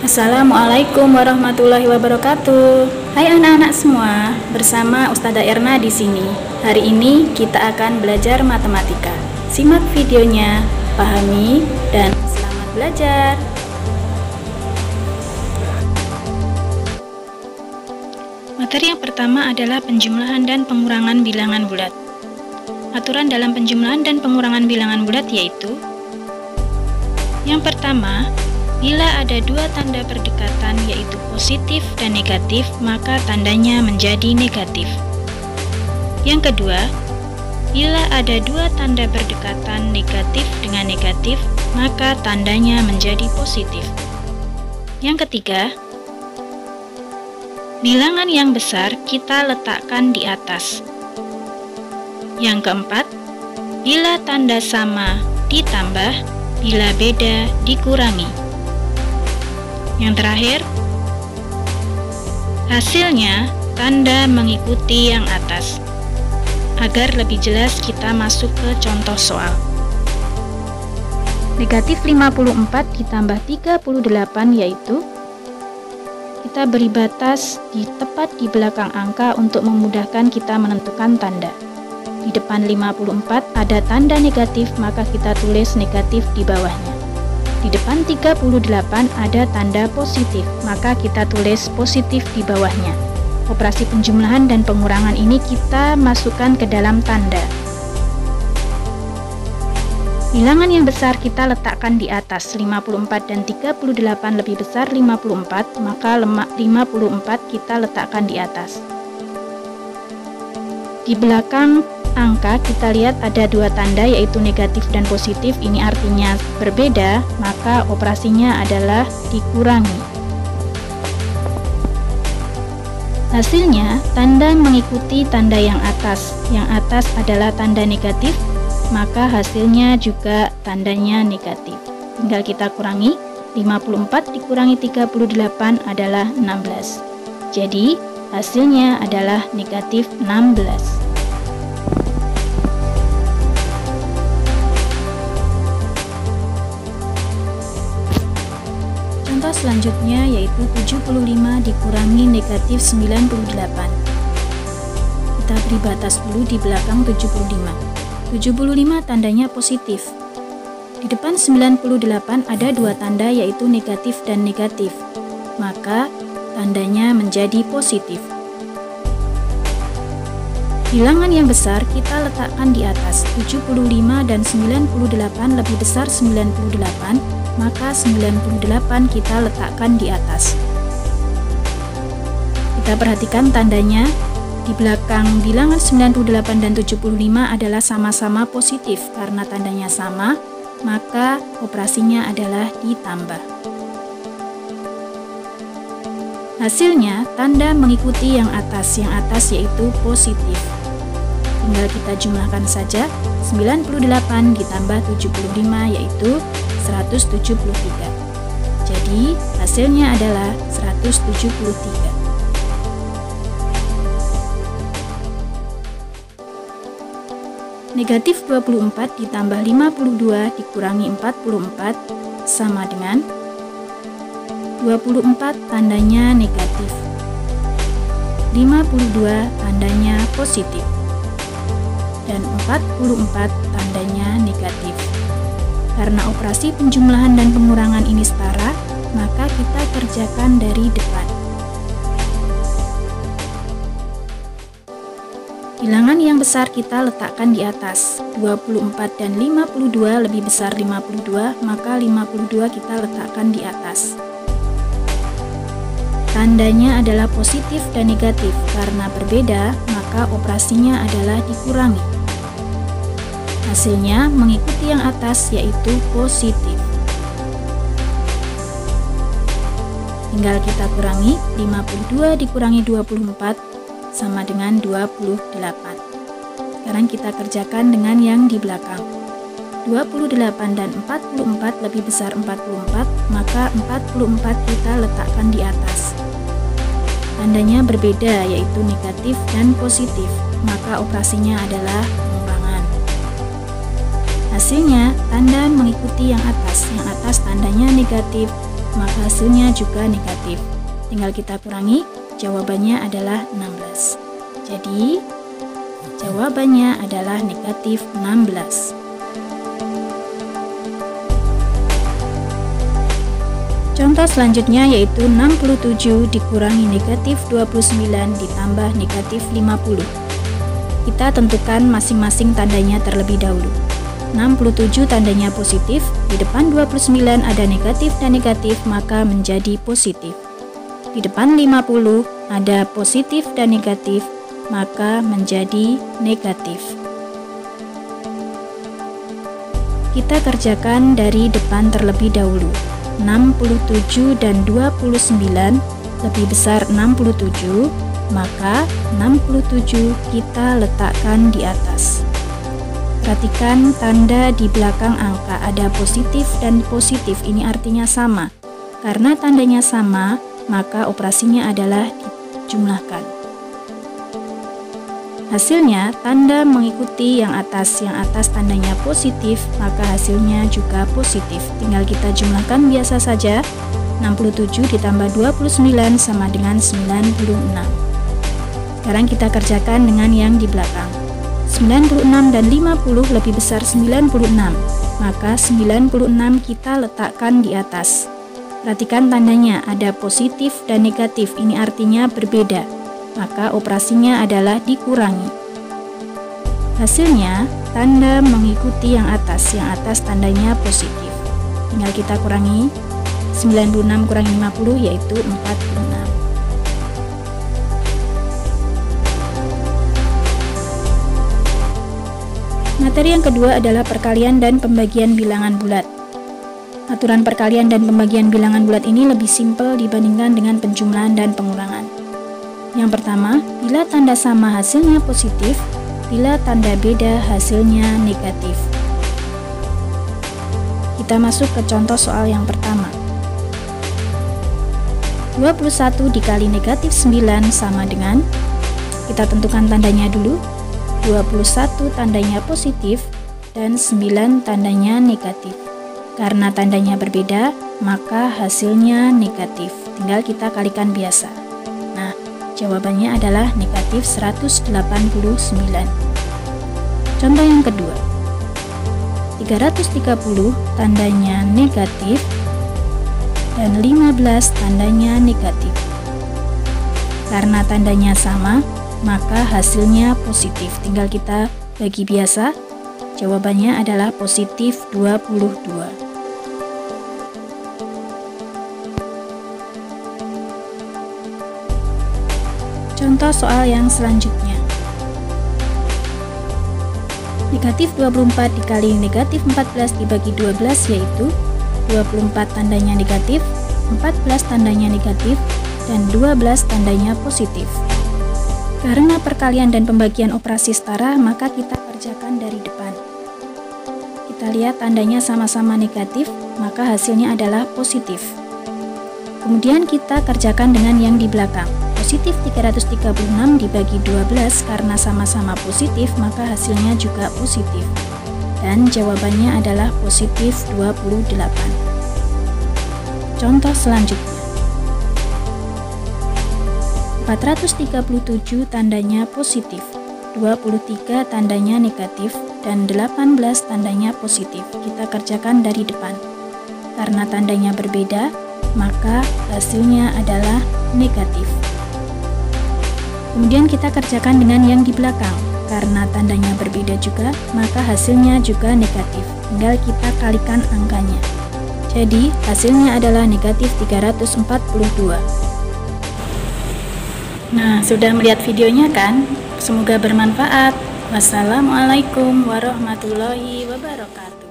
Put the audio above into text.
Assalamualaikum warahmatullahi wabarakatuh. Hai anak-anak semua, bersama Ustazah Erna di sini. Hari ini kita akan belajar matematika. Simak videonya, pahami, dan selamat belajar. Materi yang pertama adalah penjumlahan dan pengurangan bilangan bulat. Aturan dalam penjumlahan dan pengurangan bilangan bulat yaitu: yang pertama, bila ada dua tanda perdekatan yaitu positif dan negatif, maka tandanya menjadi negatif. Yang kedua, bila ada dua tanda berdekatan negatif dengan negatif, maka tandanya menjadi positif. Yang ketiga, bilangan yang besar kita letakkan di atas. Yang keempat, bila tanda sama ditambah, bila beda dikurangi. Yang terakhir, hasilnya tanda mengikuti yang atas. Agar lebih jelas, kita masuk ke contoh soal. Negatif 54 ditambah 38 yaitu, kita beri batas tepat di belakang angka untuk memudahkan kita menentukan tanda. Di depan 54 ada tanda negatif, maka kita tulis negatif di bawahnya. Di depan 38 ada tanda positif, maka kita tulis positif di bawahnya. Operasi penjumlahan dan pengurangan ini kita masukkan ke dalam tanda. Bilangan yang besar kita letakkan di atas. 54 dan 38 lebih besar 54, maka 54 kita letakkan di atas. Di belakang angka kita lihat ada dua tanda yaitu negatif dan positif. Ini artinya berbeda, maka operasinya adalah dikurangi. Hasilnya tanda mengikuti tanda yang atas. Yang atas adalah tanda negatif, maka hasilnya juga tandanya negatif. Tinggal kita kurangi. 54 dikurangi 38 adalah 16. Jadi hasilnya adalah negatif 16. Contoh selanjutnya yaitu 75 dikurangi negatif 98. Kita beri batas dulu di belakang 75. 75 tandanya positif. Di depan 98 ada dua tanda yaitu negatif dan negatif, maka tandanya menjadi positif. Bilangan yang besar kita letakkan di atas. 75 dan 98 lebih besar 98, maka 98 kita letakkan di atas. Kita perhatikan tandanya. Di belakang bilangan 98 dan 75 adalah sama-sama positif. Karena tandanya sama, maka operasinya adalah ditambah. Hasilnya tanda mengikuti yang atas yaitu positif. Tinggal kita jumlahkan saja. 98 ditambah 75 yaitu 173. Jadi hasilnya adalah 173. Negatif 24 ditambah 52 dikurangi 44 sama dengan 24 tandanya negatif, 52 tandanya positif, dan 44 tandanya negatif. Karena operasi penjumlahan dan pengurangan ini setara, maka kita kerjakan dari depan. Bilangan yang besar kita letakkan di atas. 24 dan 52 lebih besar 52, maka 52 kita letakkan di atas. Tandanya adalah positif dan negatif. Karena berbeda, maka operasinya adalah dikurangi. Hasilnya mengikuti yang atas yaitu positif. Tinggal kita kurangi. 52 dikurangi 24 sama dengan 28. Sekarang kita kerjakan dengan yang di belakang. 28 dan 44 lebih besar 44, maka 44 kita letakkan di atas. Tandanya berbeda yaitu negatif dan positif, maka operasinya adalah pengurangan. Hasilnya tanda mengikuti yang atas tandanya negatif, maka hasilnya juga negatif. Tinggal kita kurangi, jawabannya adalah 16. Jadi, jawabannya adalah negatif 16. Contoh selanjutnya yaitu 67 dikurangi negatif 29 ditambah negatif 50. Kita tentukan masing-masing tandanya terlebih dahulu. 67 tandanya positif, di depan 29 ada negatif dan negatif, maka menjadi positif. Di depan 50 ada positif dan negatif, maka menjadi negatif. Kita kerjakan dari depan terlebih dahulu. 67 dan 29 lebih besar 67, maka 67 kita letakkan di atas. Perhatikan tanda di belakang angka ada positif dan positif, ini artinya sama. Karena tandanya sama, maka operasinya adalah dijumlahkan. Hasilnya, tanda mengikuti yang atas tandanya positif, maka hasilnya juga positif. Tinggal kita jumlahkan biasa saja, 67 ditambah 29 sama dengan 96. Sekarang kita kerjakan dengan yang di belakang. 96 dan 50 lebih besar 96, maka 96 kita letakkan di atas. Perhatikan tandanya, ada positif dan negatif, ini artinya berbeda. Maka operasinya adalah dikurangi. Hasilnya, tanda mengikuti yang atas tandanya positif. Tinggal kita kurangi, 96 kurangi 50 yaitu 46. Materi yang kedua adalah perkalian dan pembagian bilangan bulat. Aturan perkalian dan pembagian bilangan bulat ini lebih simpel dibandingkan dengan penjumlahan dan pengurangan. Yang pertama, bila tanda sama hasilnya positif, bila tanda beda hasilnya negatif. Kita masuk ke contoh soal yang pertama. 21 dikali negatif 9 sama dengan, kita tentukan tandanya dulu, 21 tandanya positif dan 9 tandanya negatif. Karena tandanya berbeda, maka hasilnya negatif. Tinggal kita kalikan biasa. Nah, jawabannya adalah negatif 189. Contoh yang kedua, 330 tandanya negatif dan 15 tandanya negatif. Karena tandanya sama, maka hasilnya positif. Tinggal kita bagi biasa, jawabannya adalah positif 22. Contoh soal yang selanjutnya. Negatif 24 dikali negatif 14 dibagi 12 yaitu 24 tandanya negatif, 14 tandanya negatif, dan 12 tandanya positif. Karena perkalian dan pembagian operasi setara, maka kita kerjakan dari depan. Kita lihat tandanya sama-sama negatif, maka hasilnya adalah positif. Kemudian kita kerjakan dengan yang di belakang. Positif 336 dibagi 12 karena sama-sama positif, maka hasilnya juga positif. Dan jawabannya adalah positif 28. Contoh selanjutnya. 437 tandanya positif, 23 tandanya negatif, dan 18 tandanya positif. Kita kerjakan dari depan. Karena tandanya berbeda, maka hasilnya adalah negatif. Kemudian kita kerjakan dengan yang di belakang. Karena tandanya berbeda juga, maka hasilnya juga negatif. Tinggal kita kalikan angkanya. Jadi, hasilnya adalah negatif 342. Nah, sudah melihat videonya kan? Semoga bermanfaat. Wassalamualaikum warahmatullahi wabarakatuh.